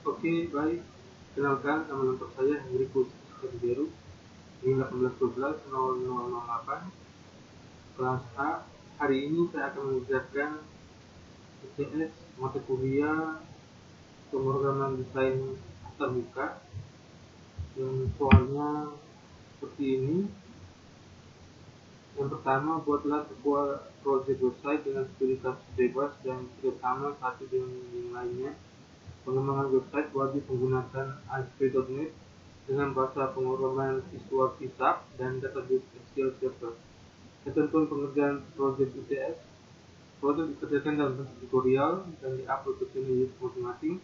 Oke, baik. Kenalkan, nama lengkap saya Hendrikus Hediru. Ini 1812-0008 kelas A. Hari ini saya akan mengerjakan UTS mata kuliah pemrograman desain terbuka. Yang soalnya seperti ini. Yang pertama, buatlah sebuah project website dengan stilitas bebas dan tidak sama satu dengan yang lainnya. Pengembangan website wajib menggunakan ASP.NET dengan bahasa pemrograman Visual C# dan database SQL Server. Ketentuan pengerjaan project UTS. Project dikerjakan dalam bentuk tutorial dan diupload ke channel YouTube masing-masing.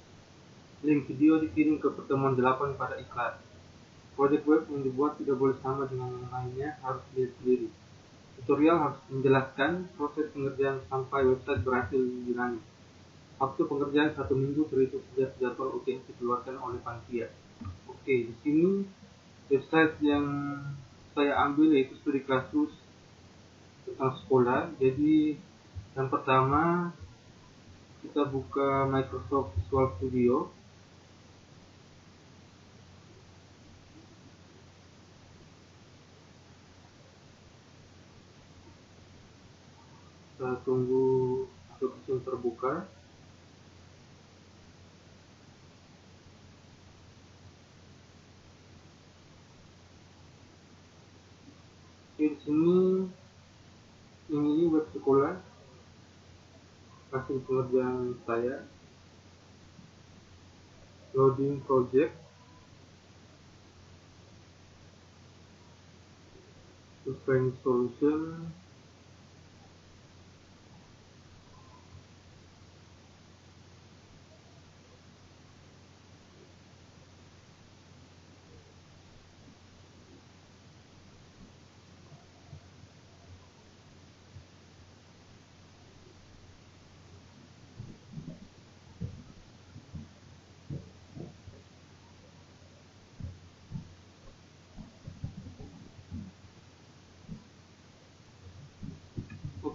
Link video dikirim ke pertemuan 8 pada iklan. Project web yang dibuat tidak boleh sama dengan yang lainnya, harus dilihat sendiri. Tutorial harus menjelaskan proses pengerjaan sampai website berhasil dijalani. Waktu pengerjaan 1 minggu terhitung sejak jadwal UTS dikeluarkan oleh panitia. Oke, di sini website yang saya ambil yaitu studi kasus tentang sekolah. Jadi yang pertama kita buka Microsoft Visual Studio. Kita tunggu aplikasi terbuka. Oke, di sini ini web sekolah hasil pengerjaan saya. Loading project. To find solution.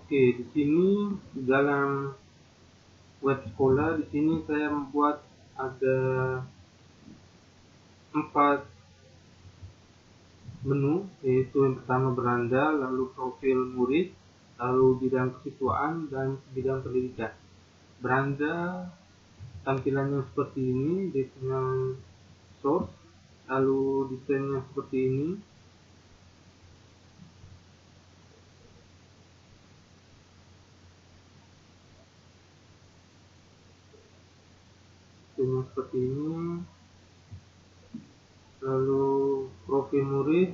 Oke, di sini dalam web sekolah, di sini saya membuat ada 4 menu, yaitu yang pertama beranda, lalu profil murid, lalu bidang kesiswaan dan bidang pendidikan. Beranda tampilannya seperti ini dengan source, lalu desainnya seperti ini. Seperti ini. Lalu profil murid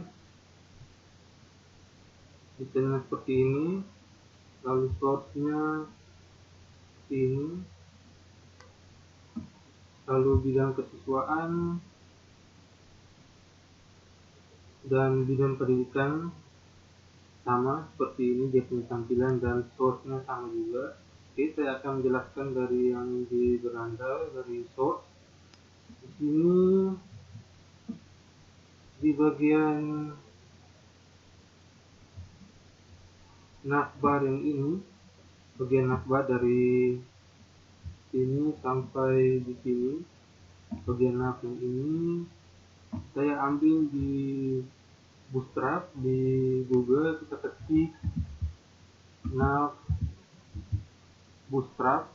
desainnya seperti ini, lalu source-nya seperti ini, lalu bidang kesiswaan dan bidang pendidikan sama seperti ini, dia punya tampilan dan source-nya sama juga. Oke, saya akan menjelaskan dari yang di beranda, dari source. Di sini di bagian navbar yang ini, bagian navbar dari sini sampai di sini, bagian nav yang ini saya ambil di Bootstrap. Di Google kita ketik nav Bootstrap,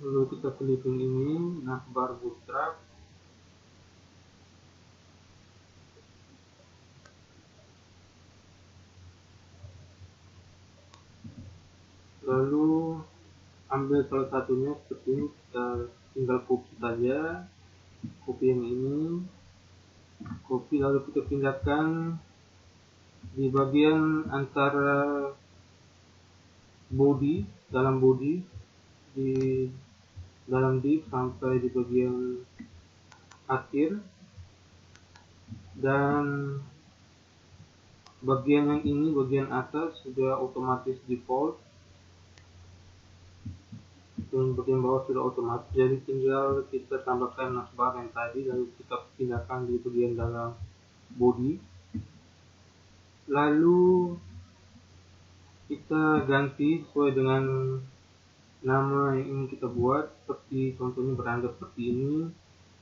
lalu kita klik yang ini, navbar Bootstrap. Lalu ambil salah satunya seperti ini, kita tinggal copy saja, copy yang ini, copy, lalu kita pindahkan di bagian antara body, dalam body, di dalam div sampai di bagian akhir, dan bagian yang ini, bagian atas sudah otomatis default dan bagian bawah sudah otomatis, jadi tinggal kita tambahkan navbar yang tadi, lalu kita pindahkan di bagian dalam body, lalu kita ganti sesuai dengan nama yang ingin kita buat, seperti contohnya beranda seperti ini,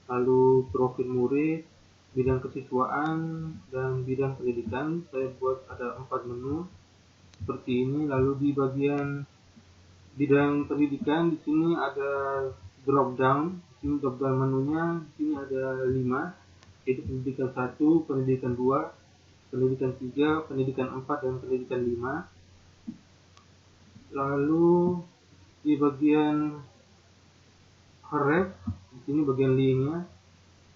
lalu profil murid, bidang kesiswaan, dan bidang pendidikan. Saya buat ada 4 menu seperti ini. Lalu di bagian bidang pendidikan di sini ada drop down. Di sini drop down menunya di sini ada 5, yaitu pendidikan 1, pendidikan 2, pendidikan 3, pendidikan 4, dan pendidikan 5. Lalu di bagian href, di sini bagian linknya.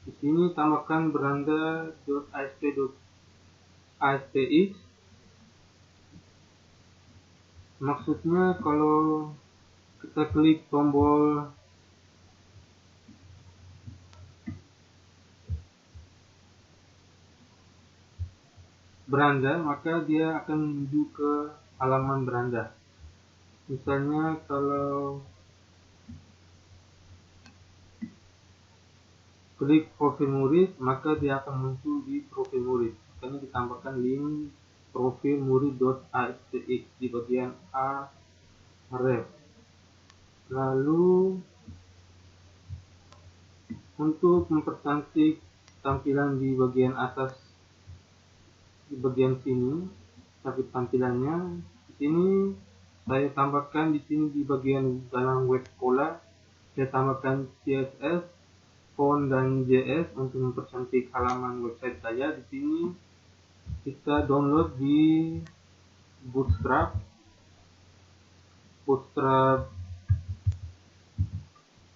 Di sini tambahkan beranda.asp.aspx. Maksudnya kalau kita klik tombol beranda, maka dia akan menuju ke halaman beranda. Misalnya kalau klik profil murid, maka dia akan muncul di profil murid. Makanya ditambahkan link profil murid.aspx di bagian href. Lalu untuk mempercantik tampilan di bagian atas, di bagian sini, tapi tampilannya di sini saya tambahkan di sini di bagian dalam web sekolah, saya tambahkan CSS, font, dan JS untuk mempercantik halaman website saya. Di sini kita download di Bootstrap 4,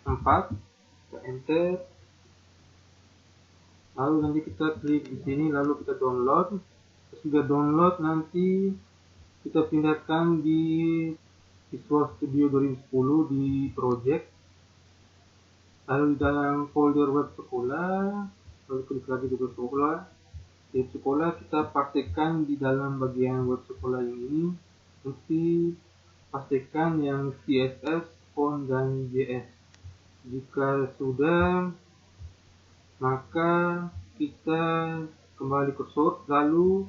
kita enter, lalu nanti kita klik di sini, lalu kita download. Sudah download, nanti kita pindahkan di Visual Studio 2010 di project, lalu di dalam folder web sekolah, lalu klik lagi di web sekolah, kita pastikan di dalam bagian web sekolah yang ini, nanti pastikan yang CSS, font, dan JS. Jika sudah, maka kita kembali ke source, lalu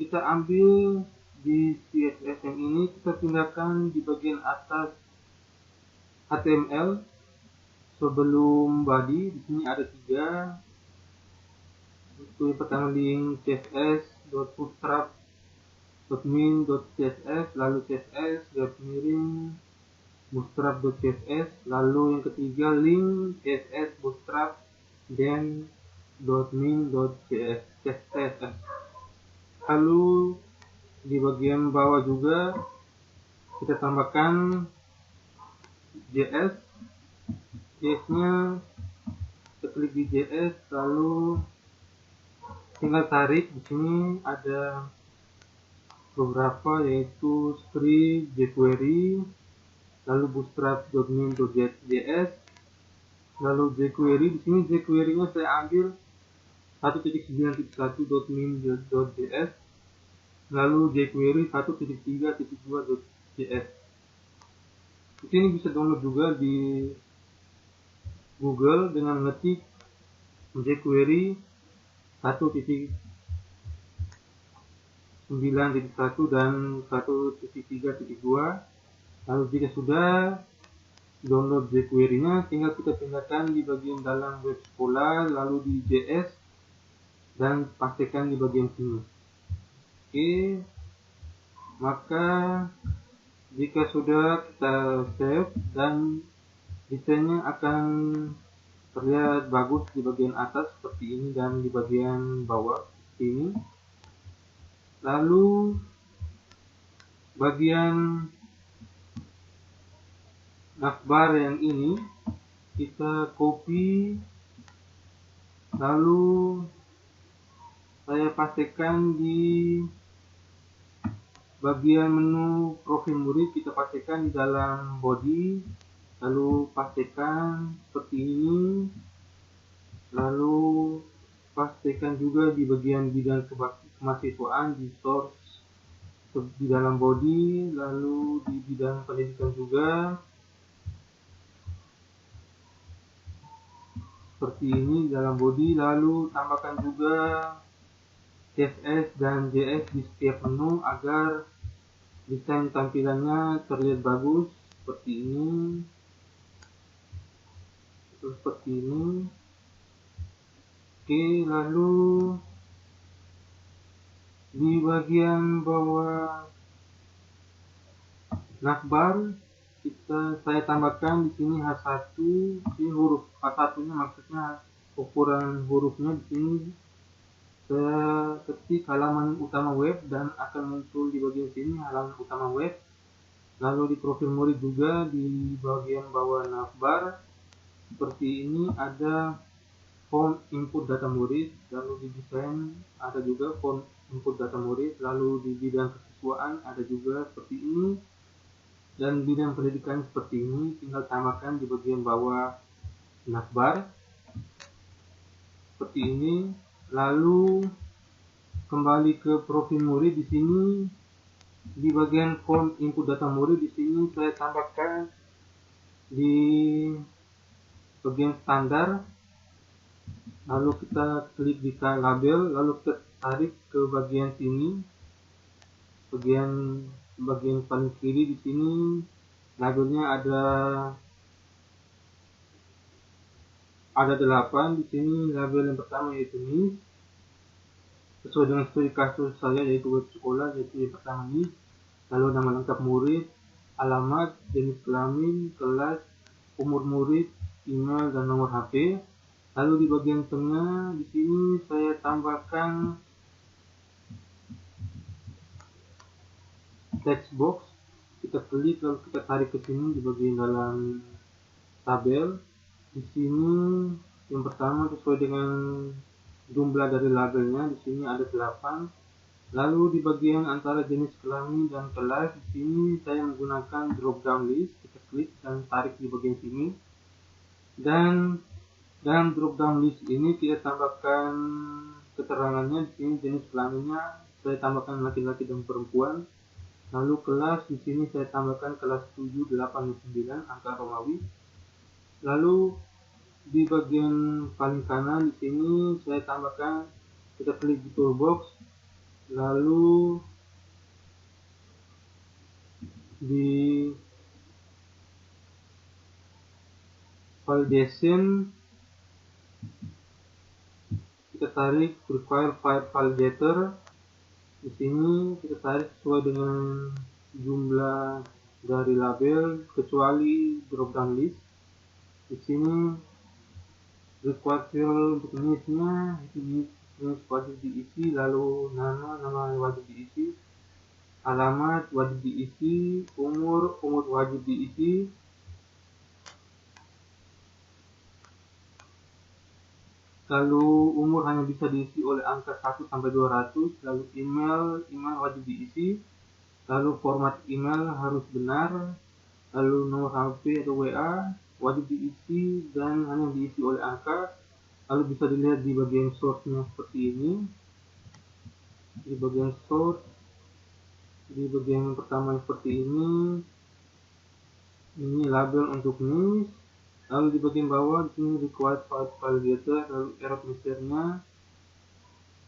kita ambil di CSS yang ini, kita pindahkan di bagian atas HTML sebelum body. Di sini ada 3. Itu yang pertama link css.bootstrap.min.css, lalu css bootstrap.css, lalu yang ketiga link css bootstrap dan .min.css. Lalu di bagian bawah juga kita tambahkan JS nya, kita klik di JS, lalu tinggal tarik. Di sini ada beberapa, yaitu script, jQuery, lalu bootstrap.min.js, lalu jQuery. Di sini jQuery-nya saya ambil 1.9.1.min.js, lalu jQuery 1.3.2.js. Di sini bisa download juga di Google dengan ngetik jQuery 1.9.1 dan 1.3.2. Lalu jika sudah download jQuery-nya, tinggal kita pindahkan di bagian dalam web sekolah, lalu di JS, dan pastikan di bagian sini. Oke, maka jika sudah kita save, dan desainnya akan terlihat bagus di bagian atas seperti ini dan di bagian bawah seperti ini. Lalu bagian navbar yang ini kita copy, lalu saya pastikan di bagian menu profil murid, kita pastikan di dalam body, lalu pastikan seperti ini, lalu pastikan juga di bagian bidang kemahasiswaan di source di dalam body, lalu di bidang pendidikan juga seperti ini dalam body, lalu tambahkan juga CSS dan JS di setiap menu agar desain tampilannya terlihat bagus. seperti ini, seperti ini. Oke, lalu di bagian bawah navbar saya tambahkan di sini H1. Di huruf H1 nya maksudnya ukuran hurufnya. Di sini saya ketik halaman utama web dan akan muncul di bagian sini halaman utama web. Lalu di profil murid juga di bagian bawah navbar seperti ini ada form input data murid, lalu di desain ada juga form input data murid, lalu di bidang kesiswaan ada juga seperti ini, dan bidang pendidikan seperti ini. Tinggal tambahkan di bagian bawah navbar seperti ini. Lalu kembali ke profil murid. Di sini di bagian form input data murid, di sini saya tambahkan di bagian standar. Lalu kita klik di label, lalu kita tarik ke bagian sini, bagian paling kiri. Di sini labelnya ada 8. Di sini label yang pertama yaitu NIS, sesuai dengan studi kasus saya yaitu web sekolah, yaitu yang pertama NIS. Lalu nama lengkap murid, alamat, jenis kelamin, kelas, umur murid, email dan nomor HP. Lalu di bagian tengah di sini saya tambahkan text box. Kita klik lalu kita tarik ke sini di bagian dalam tabel. Di sini yang pertama sesuai dengan jumlah dari labelnya, di sini ada 8. Lalu di bagian antara jenis kelamin dan kelas, di sini saya menggunakan drop down list. Kita klik dan tarik di bagian sini. Dan dalam drop down list ini kita tambahkan keterangannya. Di sini jenis kelaminnya saya tambahkan laki-laki dan perempuan. Lalu kelas di sini saya tambahkan kelas 7, 8, 9 angka Romawi. Lalu di bagian paling kanan di sini saya tambahkan, kita klik di toolbox, lalu di validation kita tarik require file validator. Di sini kita tarik sesuai dengan jumlah dari label kecuali drop down list. Di sini require field untuk NIS-nya itu NIS wajib diisi, lalu nama wajib diisi, alamat wajib diisi, umur wajib diisi. Lalu umur hanya bisa diisi oleh angka 1 sampai 200. Lalu email wajib diisi. Lalu format email harus benar. Lalu nomor HP atau WA wajib diisi dan hanya diisi oleh angka. Lalu bisa dilihat di bagian source-nya seperti ini. Di bagian source, di bagian pertama seperti ini label untuk NIS. Lalu di bagian bawah di sini required file validator, lalu error message-nya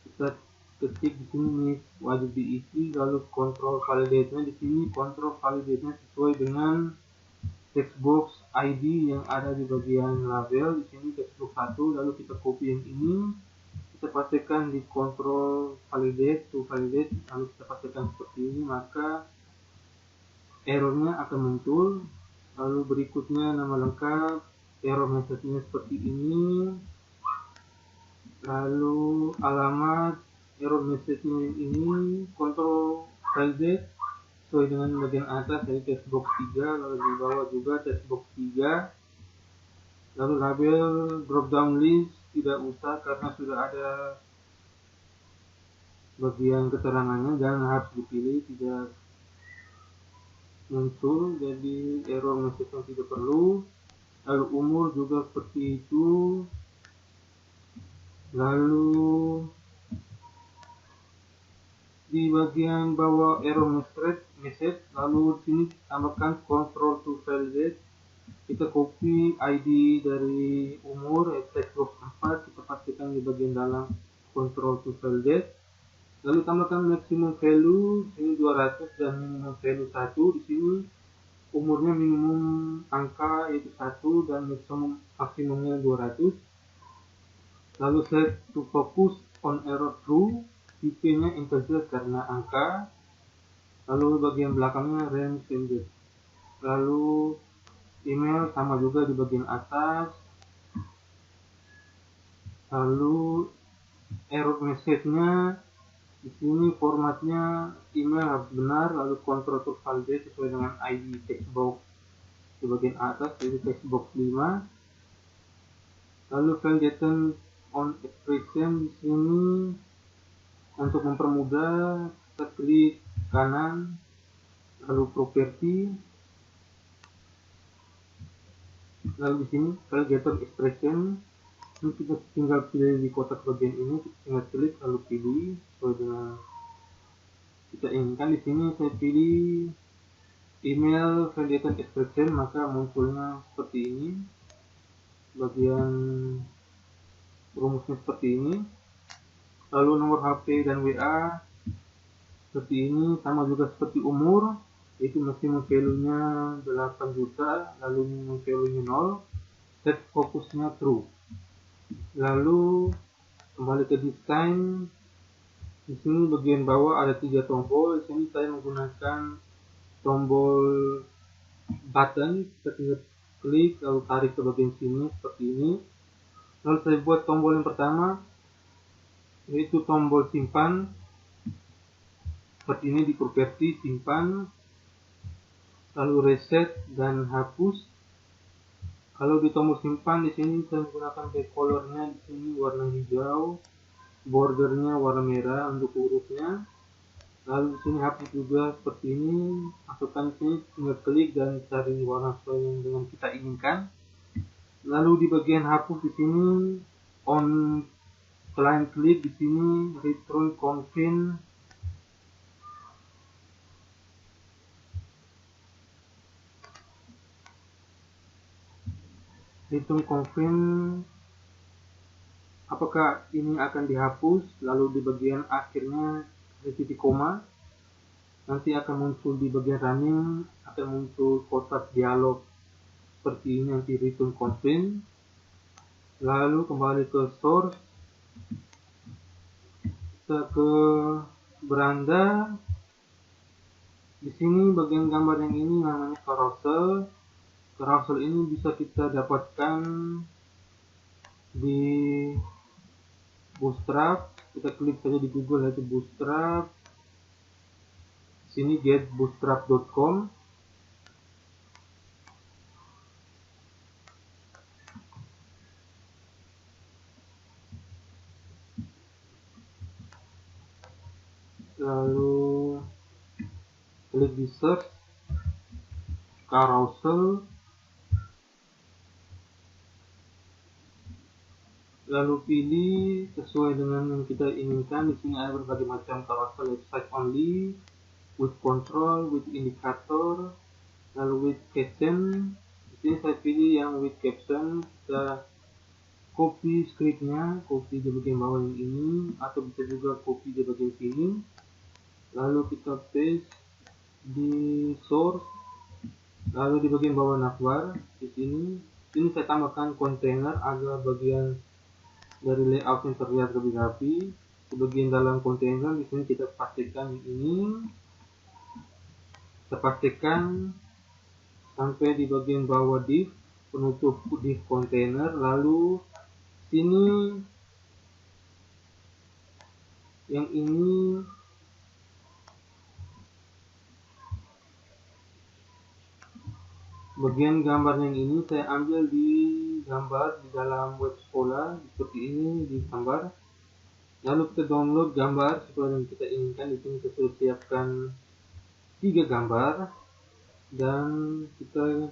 kita ketik di sini NIS wajib diisi. Lalu control validate-nya di sini control validate-nya sesuai dengan textbox ID yang ada di bagian label. Di sini textbox 1, lalu kita copy yang ini, kita pastikan di control validate to validate, lalu kita pastikan seperti ini, maka errornya akan muncul. Lalu berikutnya nama lengkap, error message-nya seperti ini. Lalu alamat, error message-nya ini, control validate sesuai dengan bagian atas dari textbox 3, lalu di bawah juga textbox 3. Lalu label drop down list tidak usah karena sudah ada bagian keterangannya dan harus dipilih, tidak muncul, jadi error message-nya tidak perlu. Lalu umur juga seperti itu. Lalu di bagian bawah error message, lalu sini tambahkan control to validate. Kita copy ID dari umur textbox 4, kita pastikan di bagian dalam control to validate. Lalu tambahkan maximum value, sini 200 dan minimum value 1. Di sini umurnya minimum angka yaitu 1 dan maksimumnya 200. Lalu set to focus on error true, tipenya integer karena angka. Lalu bagian belakangnya range changes. Lalu email sama juga di bagian atas. Lalu error message-nya di sini formatnya email harus benar, lalu control to validate sesuai dengan ID text box di bagian atas, jadi text box 5. Lalu validation on expression di sini untuk mempermudah, kita klik kanan, lalu property, lalu di sini validator expression. Ini kita tinggal pilih di kotak bagian ini, kita tinggal klik lalu pilih sesuai dengan kita inginkan. Di sini saya pilih email validator expression, maka munculnya seperti ini, bagian rumusnya seperti ini. Lalu nomor HP dan WA seperti ini, sama juga seperti umur, yaitu maximum value-nya 8 juta, lalu minimum value-nya 0, set fokusnya true. Lalu kembali ke desain. Di sini bagian bawah ada 3 tombol. Di sini saya menggunakan tombol button, kita tinggal klik lalu tarik ke bagian sini seperti ini. Lalu saya buat tombol yang pertama, yaitu tombol simpan. Seperti ini di properti simpan, lalu reset dan hapus. Kalau di tombol simpan di sini saya menggunakan backcolornya di sini warna hijau, bordernya warna merah untuk hurufnya. Lalu di sini hapus juga seperti ini, masukkan sini, tinggal klik dan cari warna sesuai dengan kita inginkan. Lalu di bagian hapus di sini on client klik di sini return confirm. Return confirm apakah ini akan dihapus, lalu di bagian akhirnya ada titik koma, nanti akan muncul di bagian running, akan muncul kotak dialog seperti ini, nanti return confirm. Lalu kembali ke source, kita ke beranda. Di sini bagian gambar yang ini namanya carousel. Carousel ini bisa kita dapatkan di Bootstrap. Kita klik saja di Google yaitu Bootstrap. Sini get bootstrap.com. Lalu klik di search carousel. Lalu pilih sesuai dengan yang kita inginkan. Di sini ada berbagai macam carousel, site only, with control, with indicator, lalu with caption. Di sini saya pilih yang with caption. Kita copy scriptnya, copy di bagian bawah yang ini, atau bisa juga copy di bagian sini. Lalu kita paste di source. Lalu di bagian bawah navbar di sini saya tambahkan kontainer agar bagian dari layout yang terlihat lebih rapi. Di bagian dalam kontainer di sini kita pastikan ini, kita pastikan sampai di bagian bawah div, penutup div kontainer. Lalu sini yang ini bagian gambar yang ini saya ambil di gambar di dalam web sekolah seperti ini di gambar. Lalu kita download gambar sesuai yang kita inginkan. Di sini kita sudah siapkan 3 gambar dan kita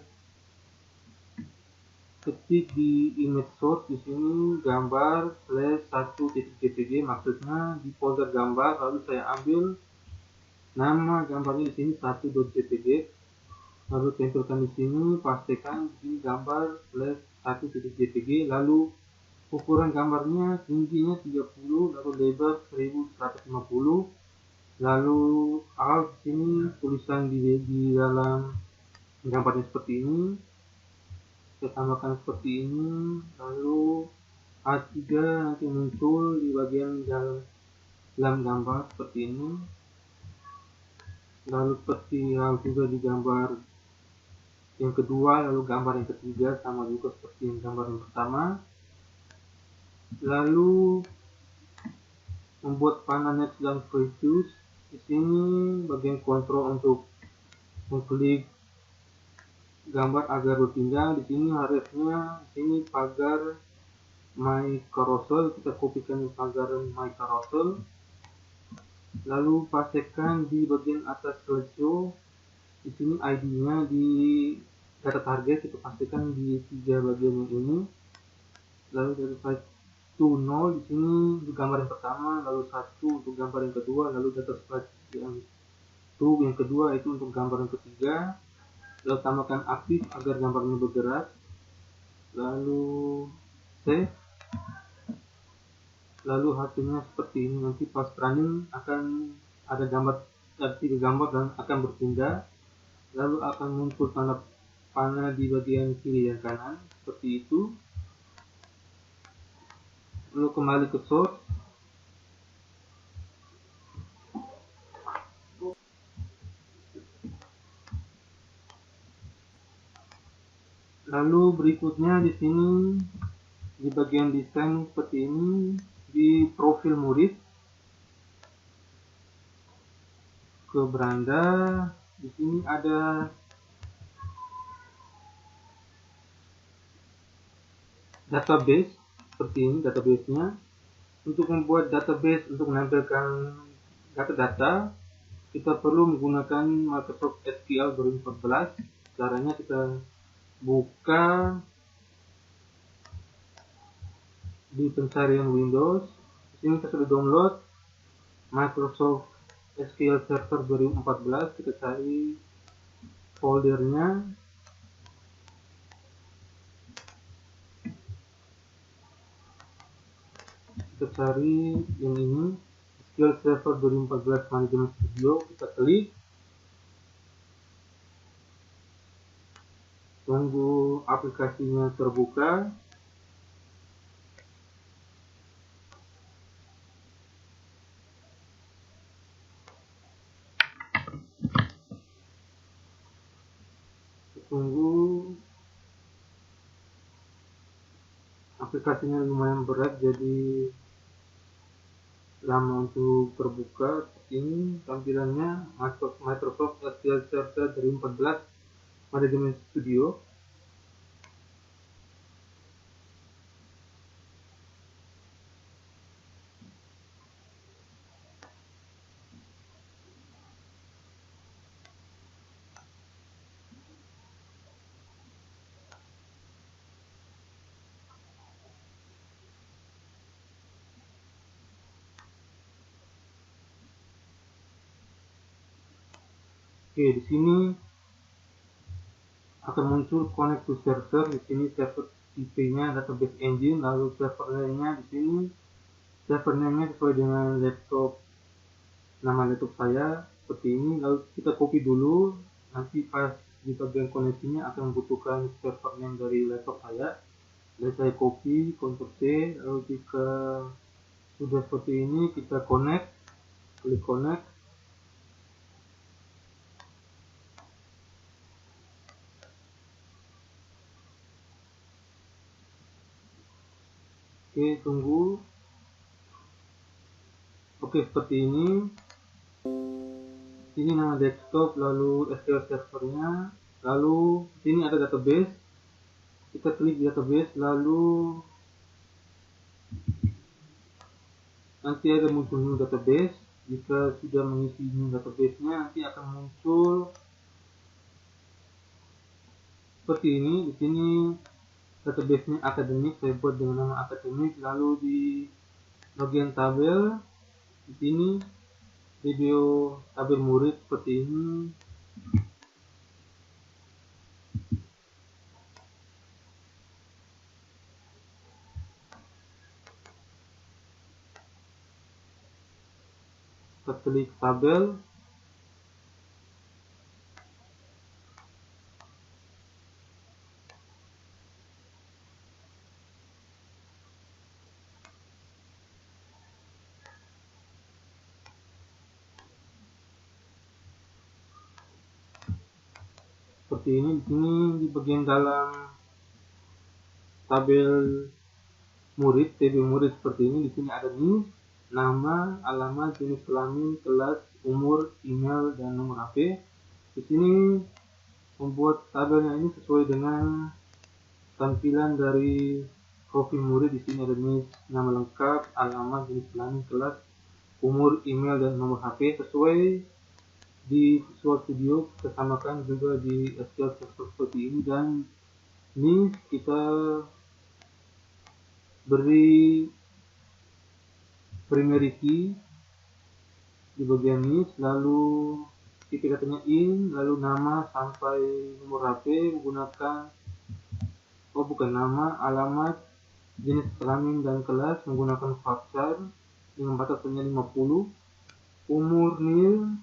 ketik di image source di sini gambar /1.jpg, maksudnya di folder gambar. Lalu saya ambil nama gambarnya di sini 1.jpg. Lalu tempelkan di sini, pastikan di gambar /1.jpg. Lalu ukuran gambarnya tingginya 30, lalu lebar 1150. Lalu alt sini tulisan di dalam gambarnya seperti ini, saya tambahkan seperti ini, lalu A3 nanti muncul di bagian dalam gambar seperti ini, lalu seperti hal juga di gambar yang kedua, lalu gambar yang ketiga sama juga seperti yang gambar yang pertama. Lalu membuat panah next dan previous. Di sini bagian kontrol untuk mengklik gambar agar berpindah. Di sini harusnya di sini pagar my carousel, kita kopikan pagar my carousel. Lalu pastikan di bagian atas slideshow. Di sini ID-nya di data target kita pastikan di 3 bagian yang ini. Lalu dari slide to 0 di sini untuk gambar yang pertama, lalu 1 untuk gambar yang kedua, lalu data slide yang kedua itu untuk gambar yang ketiga. Lalu tambahkan aktif agar gambarnya bergerak. Lalu save. Lalu hasilnya seperti ini. Nanti pas running akan ada gambar, ada 3 gambar dan akan berpindah. Lalu akan muncul tanda panah di bagian kiri dan kanan seperti itu. Lalu kembali ke source. Lalu berikutnya di sini di bagian desain seperti ini, di profil murid ke beranda. Di sini ada database seperti ini, database-nya. Untuk membuat database untuk menampilkan data-data, kita perlu menggunakan Microsoft SQL 2014. Caranya kita buka di pencarian Windows. Di sini kita sudah download Microsoft SQL Server 2014. Kita cari foldernya. Kita cari yang ini, SQL Server 2014 Management Studio. Kita klik. Tunggu aplikasinya terbuka. Tunggu, aplikasinya lumayan berat jadi lama untuk terbuka. Ini tampilannya Microsoft SQL Server 2014 Management Studio. Oke, di sini akan muncul connect to server. Di sini server IP-nya database engine, lalu server name-nya di sini server name-nya sesuai dengan nama laptop saya seperti ini. Lalu kita copy dulu, nanti pas di bagian koneksinya akan membutuhkan server name dari laptop saya. Dan saya copy, Ctrl C, lalu jika sudah seperti ini kita connect, klik connect. Oke, tunggu. Oke, seperti ini. Ini nama desktop, lalu SQL servernya, lalu sini ada database. Kita klik database, lalu nanti ada muncul new database. Jika sudah mengisi new database-nya, nanti akan muncul seperti ini. Di sini database-nya akademik, saya buat dengan nama akademik. Lalu di bagian tabel, di sini video tabel murid seperti ini. Kita klik tabel. seperti ini. Di sini di bagian dalam tabel murid, TB murid seperti ini. Di sini ada NIM, nama, alamat, jenis kelamin, kelas, umur, email, dan nomor HP. Di sini membuat tabelnya ini sesuai dengan tampilan dari profil murid. Di sini ada NIM, nama lengkap, alamat, jenis kelamin, kelas, umur, email, dan nomor HP sesuai di Visual Studio. Kita samakan juga di SQL Server seperti ini, dan ini kita beri primary key di bagian NIS, lalu kita tanyain, lalu nama sampai nomor HP menggunakan nama, alamat, jenis kelamin dan kelas menggunakan varchar dengan batasannya 50, umur nil,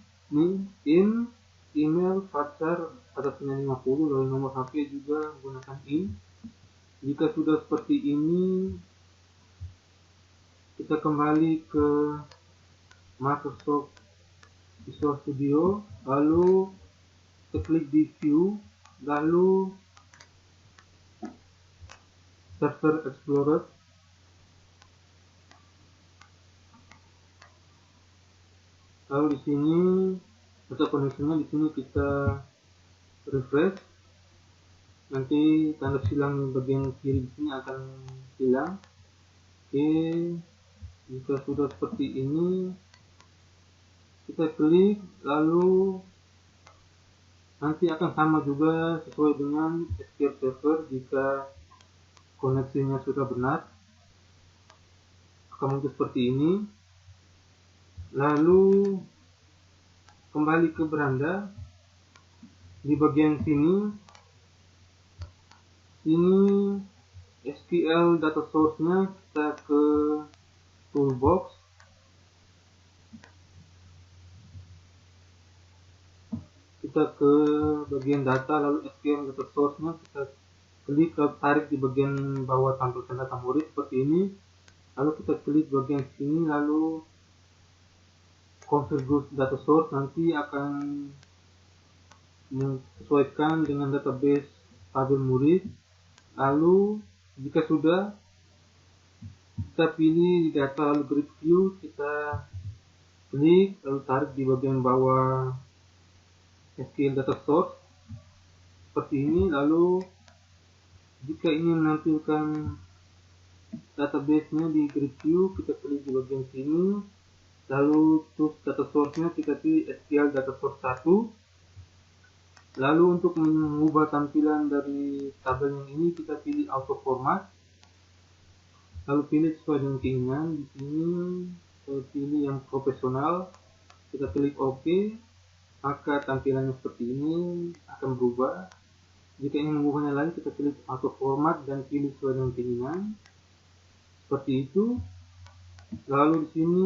in, email varchar batasannya 50, lalu nomor HP juga menggunakan in. Jika sudah seperti ini, kita kembali ke Microsoft Visual Studio, lalu kita klik di View, lalu Server Explorer. Lalu di sini data koneksinya, di sini kita refresh. Nanti tanda silang bagian kiri di sini akan hilang. Oke, jika sudah seperti ini, kita klik, lalu nanti akan sama juga sesuai dengan SQL Server. Jika koneksinya sudah benar, akan muncul seperti ini. Lalu kembali ke beranda. Di bagian sini SQL data source-nya kita ke toolbox, kita ke bagian data, lalu SQL data source-nya kita klik, tarik di bagian bawah tampilkan data murid seperti ini. Lalu kita klik bagian sini, lalu configure data source, nanti akan menyesuaikan dengan database tabel murid. Lalu jika sudah, kita pilih di data, lalu grid view, kita klik, lalu tarik di bagian bawah SQL data source seperti ini. Lalu jika ingin menampilkan database-nya di grid view, kita klik di bagian sini, lalu terus data source-nya kita pilih SQL data source 1. Lalu untuk mengubah tampilan dari tabel yang ini, kita pilih auto format, lalu pilih sesuai dengan keinginan. Di sini saya pilih yang profesional, kita klik OK, maka tampilannya seperti ini akan berubah. Jika ingin mengubahnya lagi, kita klik auto format dan pilih sesuai dengan keinginan seperti itu. Lalu di sini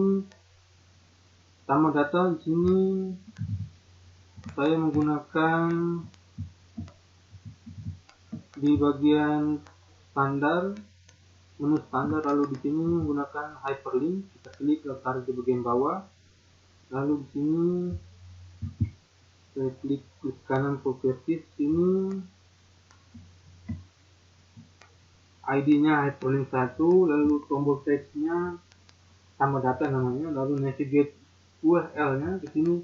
tambah data. Di sini saya menggunakan di bagian standar, menu standar, lalu di sini menggunakan hyperlink. Kita klik, tarik di bagian bawah, lalu di sini saya klik kanan properties. Sini ID-nya hyperlink 1, lalu tombol text-nya tambah data namanya, lalu navigate URL-nya. Di sini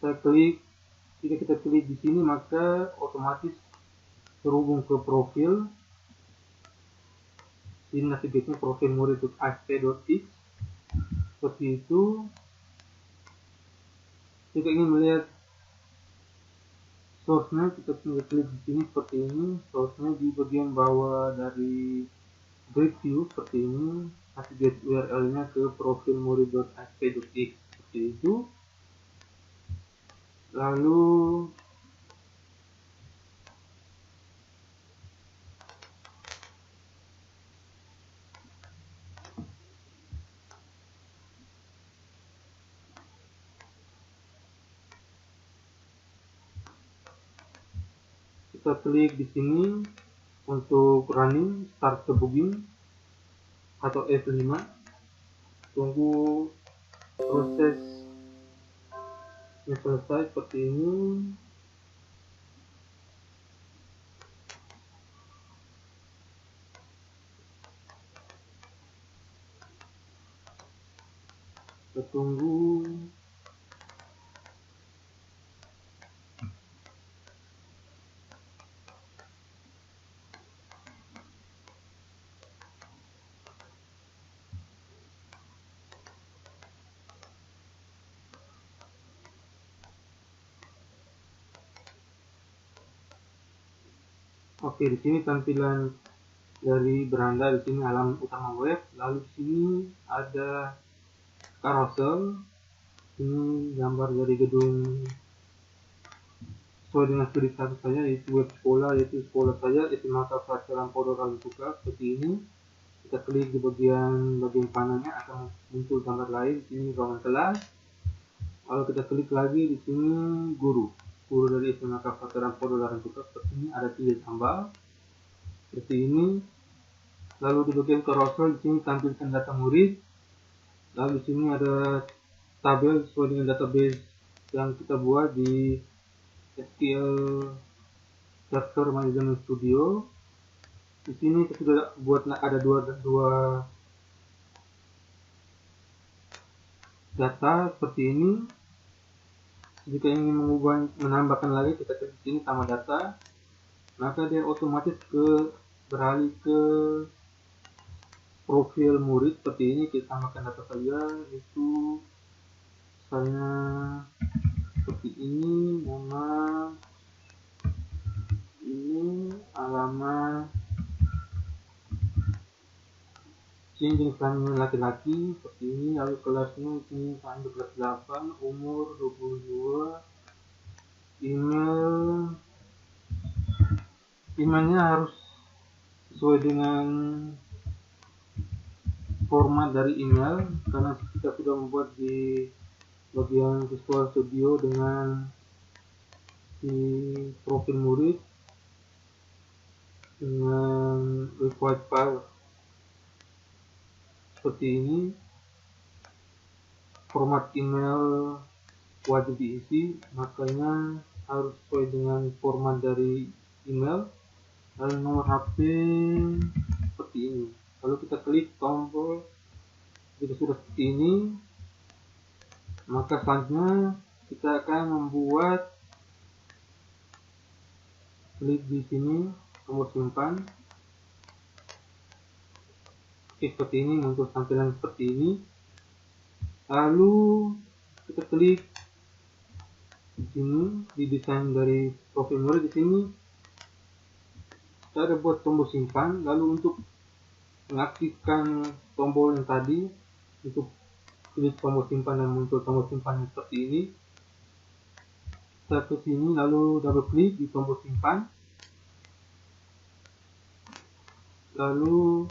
saya klik, jika kita klik di sini maka otomatis terhubung ke profil. Ini navigate-nya profil murid.asp.x seperti itu. Jika ingin melihat source-nya, kita tinggal klik di sini seperti ini. Source-nya di bagian bawah dari grid view seperti ini. Navigate URL-nya ke profil murid.asp.x seperti itu. Lalu kita klik di sini untuk running, start debugging atau F5. Tunggu proses yang selesai seperti ini. kita tunggu. Oke, di sini tampilan dari beranda, di sini halaman utama web, lalu di sini ada carousel, ini gambar dari gedung sesuai dengan studi status saya, yaitu web sekolah, yaitu sekolah saya SMA Pelajaran Pondok Rantuka. Seperti ini, kita klik di bagian kanannya akan muncul gambar lain. Di sini ruangan kelas, lalu kita klik lagi di sini guru dari SMA Pelajaran Pondok Rantuka. Seperti ini ada 3 gambar seperti ini. Lalu di bagian carousel, di sini tampilkan data murid. Lalu di sini ada tabel sesuai dengan database yang kita buat di SQL Server Management Studio. Di sini kita sudah buat ada dua data seperti ini. Jika ingin menambahkan lagi, kita klik di sini tambah data, maka dia otomatis beralih ke profil murid. Seperti ini, kita tambahkan data saja, itu misalnya seperti ini, nama, ini alamat, sini jenis kelamin laki-laki seperti ini, lalu kelasnya sini sampai kelas 8, umur 22, emailnya harus sesuai dengan format dari email, karena kita sudah membuat di bagian Visual Studio dengan di profil murid dengan required file seperti ini. Format email wajib diisi, makanya harus sesuai dengan format dari email. Lalu nomor HP seperti ini. Lalu kita klik tombol, jika sudah seperti ini, maka selanjutnya kita akan membuat, klik di sini tombol simpan. Oke, seperti ini, muncul tampilan seperti ini. Lalu kita klik di sini di desain dari profil murid. Di sini kita ada buat tombol simpan. Lalu untuk mengaktifkan tombol yang tadi, untuk klik tombol simpan dan muncul tombol simpan seperti ini, kita ke sini lalu double klik di tombol simpan, lalu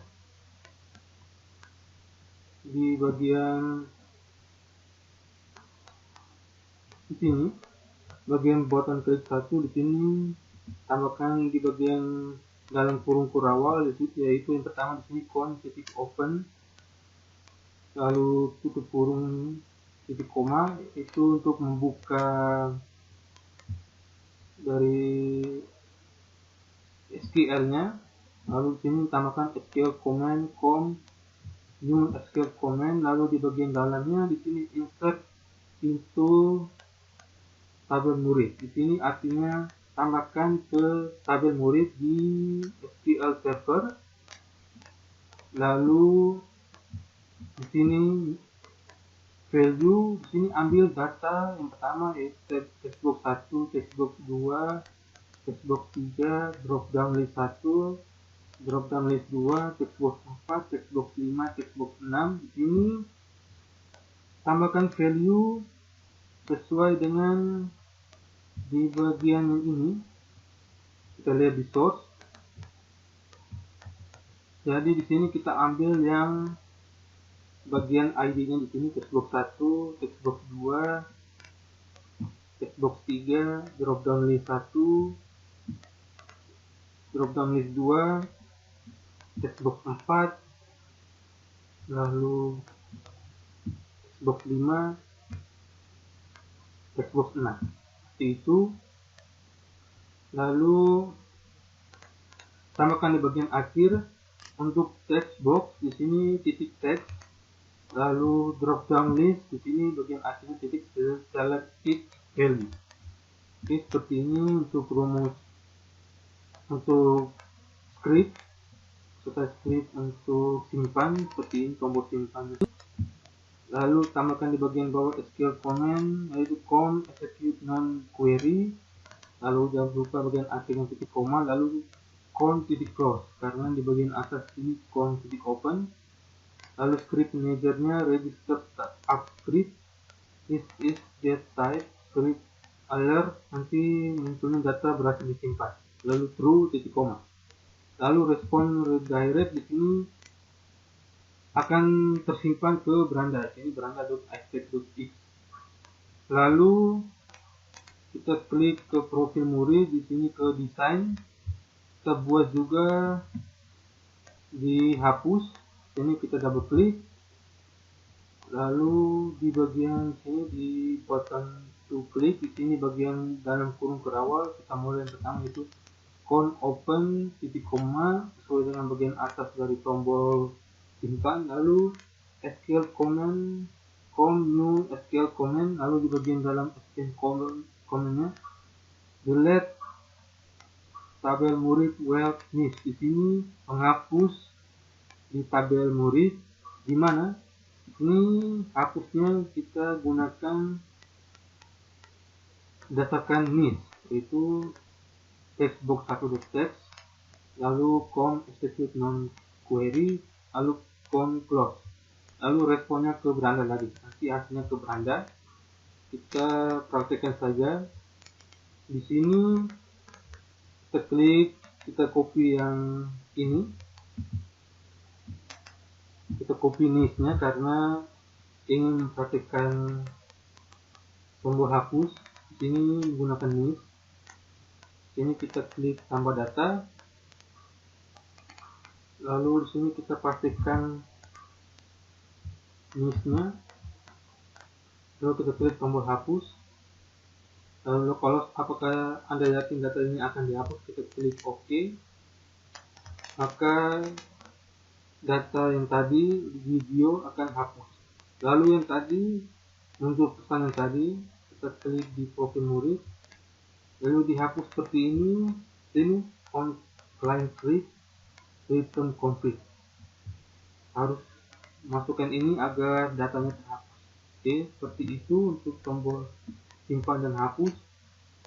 di bagian di sini bagian button klik 1, di sini tambahkan di bagian dalam kurung kurawal, yaitu yang pertama di sini open, lalu tutup kurung titik koma, itu untuk membuka dari SQL-nya. Lalu di sini tambahkan SQL command new SQL command, lalu di bagian dalamnya di sini insert into tabel murid. Di sini artinya tambahkan ke tabel murid di SQL Server. Lalu di sini value, di sini ambil data yang pertama yaitu textbox 1, textbox 2, textbox 3, drop down list 1, drop down list 2, textbox 4, textbox 5, textbox 6. Di sini tambahkan value sesuai dengan di bagian yang ini. Kita lihat di source. Jadi di sini kita ambil yang bagian ID-nya. Di sini textbox 1, textbox 2, textbox 3, drop down list 1, drop down list 2, textbox 4, lalu textbox 5, textbox 6. Seperti itu. Lalu tambahkan di bagian akhir untuk textbox, di sini titik text, Lalu drop down list, di sini bagian akhirnya titik selected value. Oke, seperti ini untuk rumus untuk script. Setelah script untuk simpan, seperti ini tombol simpan. Lalu tambahkan di bagian bawah SQL command, yaitu com execute non query. Lalu jangan lupa bagian akhirnya titik koma, lalu con titik close, karena di bagian atas ini con titik open. Lalu script manajernya register startup script is get type script alert, nanti munculnya data berhasil disimpan. Lalu true titik koma. Lalu respon redirect di sini akan tersimpan ke beranda, ini beranda.expect.x. Lalu kita klik ke profil murid, di sini ke desain, kita buat juga dihapus, ini kita double klik. Lalu di bagian sini di button to click, di sini bagian dalam kurung kerawal kita mulai yang pertama itu con open titik koma sesuai dengan bagian atas dari tombol simpan. Lalu SQL command com new SQL command, lalu di bagian dalam SQL commandnya delete tabel murid where miss, di sini menghapus di tabel murid. Di mana ini hapusnya kita gunakan berdasarkan miss, yaitu text box 1.text, lalu com execute non query, lalu com close, lalu responnya ke beranda lagi, nanti hasilnya ke beranda. Kita praktekkan saja. Di sini kita klik, kita copy yang ini, kita copy niche-nya karena ingin mempraktekkan tombol hapus. Di sini menggunakan niche. Sini kita klik tambah data, lalu di sini kita pastikan niche-nya, lalu kita klik tombol hapus. Lalu kalau apakah Anda yakin data ini akan dihapus, kita klik OK, maka data yang tadi video akan hapus. Lalu yang tadi muncul pesan yang tadi, kita klik di profil murid, lalu dihapus seperti ini. Ini on line script return complete, harus masukkan ini agar datanya terhapus. Oke, seperti itu untuk tombol simpan dan hapus.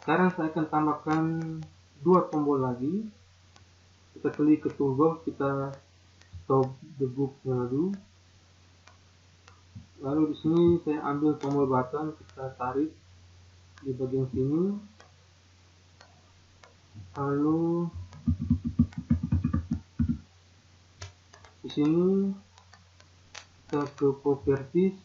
Sekarang saya akan tambahkan dua tombol lagi. Kita klik ke toolbox, kita stop the book dulu. Lalu di sini saya ambil tombol button, kita tarik di bagian sini. Lalu di sini kita ke properties.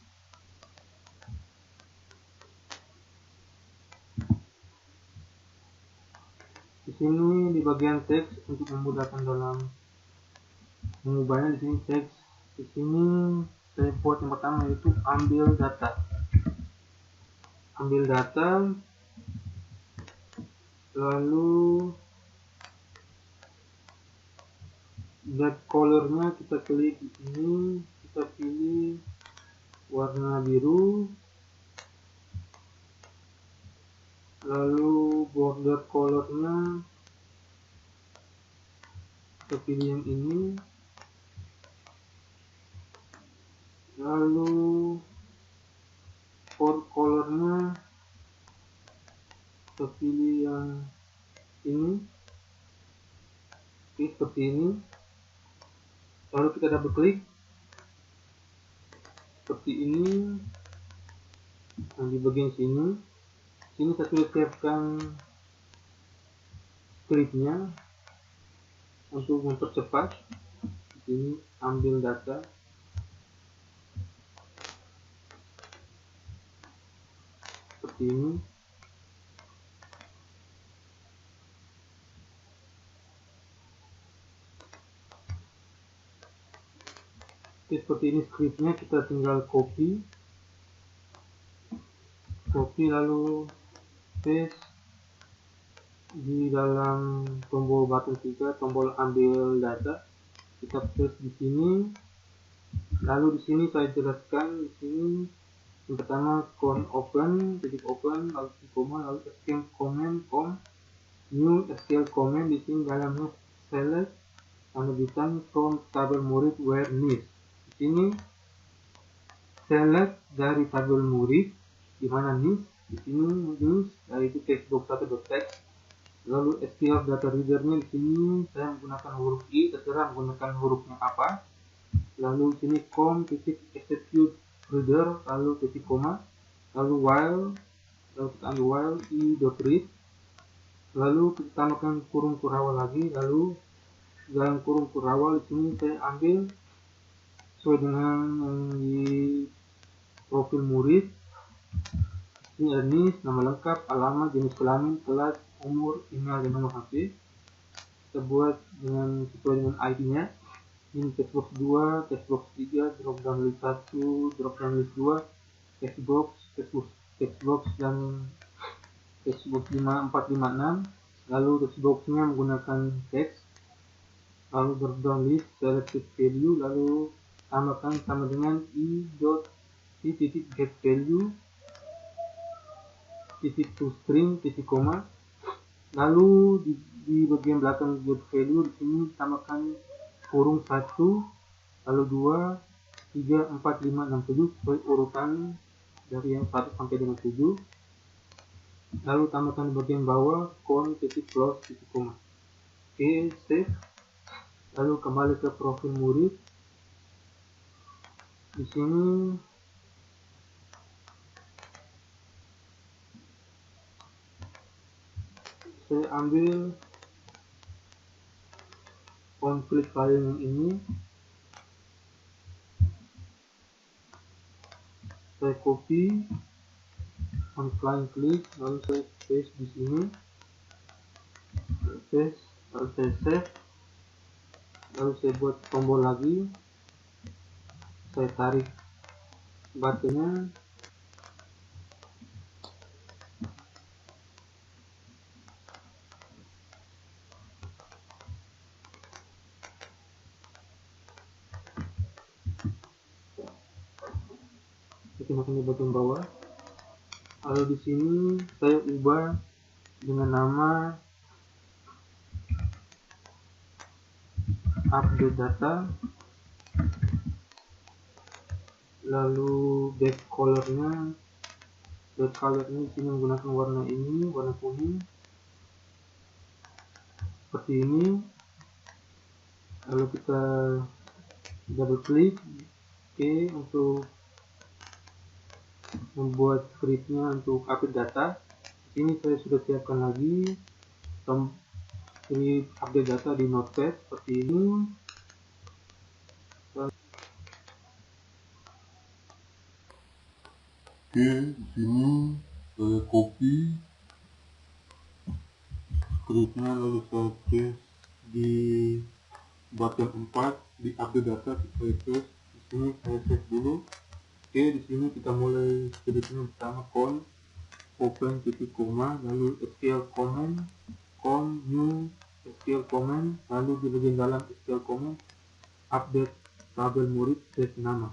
Di sini di bagian teks untuk memudahkan dalam mengubahnya, di sini teks. Di sini saya buat yang pertama yaitu ambil data. Ambil data, lalu black colornya kita klik di sini, kita pilih warna biru. Lalu border colornya kita pilih yang ini. Lalu font colornya kita pilih yang ini. Oke, seperti ini. Lalu kita double klik seperti ini. Nah, di bagian sini saya sudah siapkan scriptnya untuk mempercepat. Di sini ambil data, seperti ini. Oke, seperti ini scriptnya, kita tinggal copy lalu paste di dalam tombol button 3, tombol ambil data, kita paste di sini. Lalu di sini saya jelaskan di sini yang pertama con open, titik open, lalu titik koma, lalu SQL comment, new SQL comment di sini dalamnya select penerbitan from tabel murid where needs. Di sini select dari tabel murid di mana needs, di sini needs yaitu textbox 1.text. Lalu SQL data readernya di sini saya menggunakan huruf I, terserah menggunakan hurufnya apa. Lalu sini titik execute reader, lalu titik koma, lalu while, lalu kita ambil while i.read, lalu kita tambahkan kurung kurawal lagi, lalu dalam kurung kurawal di sini saya ambil sesuai dengan yang di profil murid. Ini ada NIS, nama lengkap, alamat, jenis kelamin, kelas, umur, email, dan nomor HP. Kita buat dengan sesuai dengan ID-nya. Ini textbox 2, textbox 3, drop down list 1, drop down list 2, textbox dan textbox 5456. Lalu textboxnya menggunakan teks, lalu drop down list selected value, lalu tambahkan sama dengan i.get value titik to string titik koma. Lalu di bagian belakang get value di sini tambahkan kurung 1, lalu 2, 3, 4, 5, 6, 7 sesuai urutan dari yang 1 sampai dengan 7. Lalu tambahkan di bagian bawah titik close titik koma. Oke, save. Lalu kembali ke profil murid. Di sini saya ambil klik file yang ini, saya copy, klik, lalu saya paste di sini, paste, lalu saya save, lalu saya buat tombol lagi, saya tarik buttonnya, makin di bagian bawah. Lalu di sini saya ubah dengan nama update data, lalu backcolornya di sini menggunakan warna ini, warna kuning seperti ini. Lalu kita double klik, oke, untuk membuat scriptnya untuk update data. Ini saya sudah siapkan lagi script update data di Notepad seperti ini. Oke, di sini saya copy scriptnya, lalu saya paste di button 4 di update data, saya paste di sini, saya save dulu. Oke, di sini kita mulai scriptnya. Pertama open titik koma, lalu SQL comment, new SQL comment, lalu di bagian dalam SQL comment update tabel murid set nama.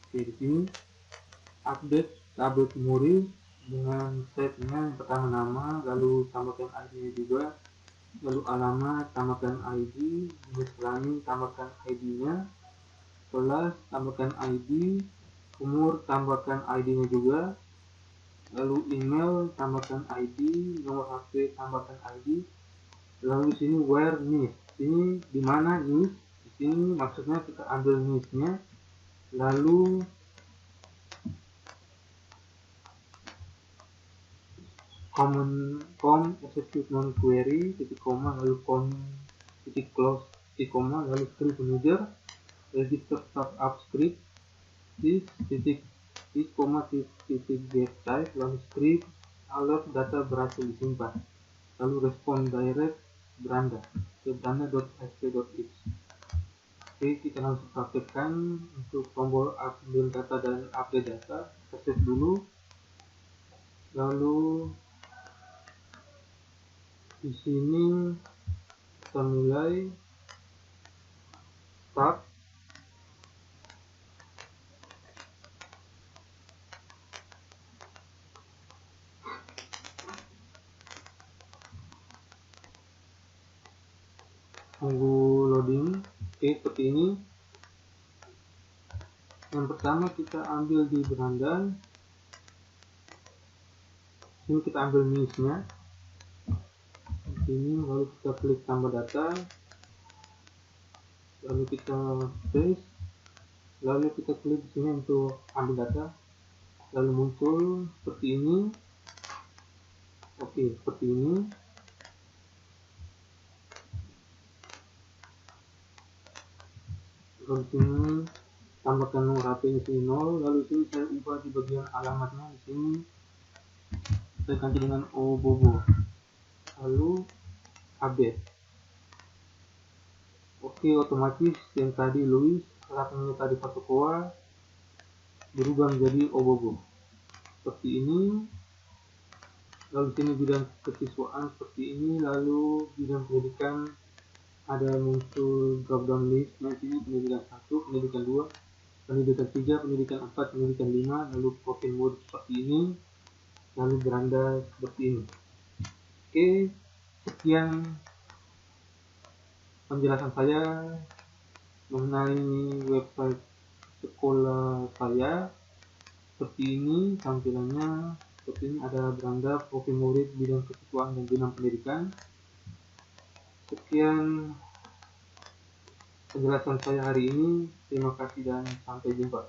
Oke, di sini update tabel murid dengan setnya yang pertama nama, lalu tambahkan ID-nya juga, lalu alamat tambahkan ID, jenis kelamin tambahkan ID-nya, kelas tambahkan ID, umur tambahkan ID-nya juga, lalu email tambahkan ID, nomor HP tambahkan ID. Lalu di sini where needs, ini di mana needs, di sini maksudnya kita ambil needs-nya, lalu execute non query titik koma, lalu titik close titik koma, lalu script manager register startup script titik koma titik get type, lalu script alert data berhasil disimpan, lalu respond direct beranda.sp.x. Oke, kita langsung praktekkan untuk tombol ambil data dan update data. Kita save dulu, lalu di sini kita mulai start. tunggu loading. Oke, seperti ini. Yang pertama kita ambil di beranda, ini kita ambil minusnya di sini, lalu kita klik tambah data, lalu kita paste, lalu kita klik di sini untuk ambil data, lalu muncul seperti ini. Oke, seperti ini. Lalu sini tambahkan nomor HP di sini 0, lalu sini saya ubah di bagian alamatnya, di sini saya ganti dengan Obobo, lalu update. Oke, otomatis yang tadi Louis, alamatnya tadi Patokoa, berubah menjadi Obobo seperti ini. Lalu sini bidang kesiswaan seperti ini, lalu bidang pendidikan ada muncul drop down list. Nah, sini pendidikan 1, pendidikan 2, pendidikan 3, pendidikan 4, pendidikan 5, lalu profil mode seperti ini, lalu beranda seperti ini. Oke, sekian penjelasan saya mengenai website sekolah saya. Seperti ini tampilannya, seperti ini ada beranda, profil murid, bidang kesiswaan dan bidang pendidikan. Sekian penjelasan saya hari ini. Terima kasih dan sampai jumpa.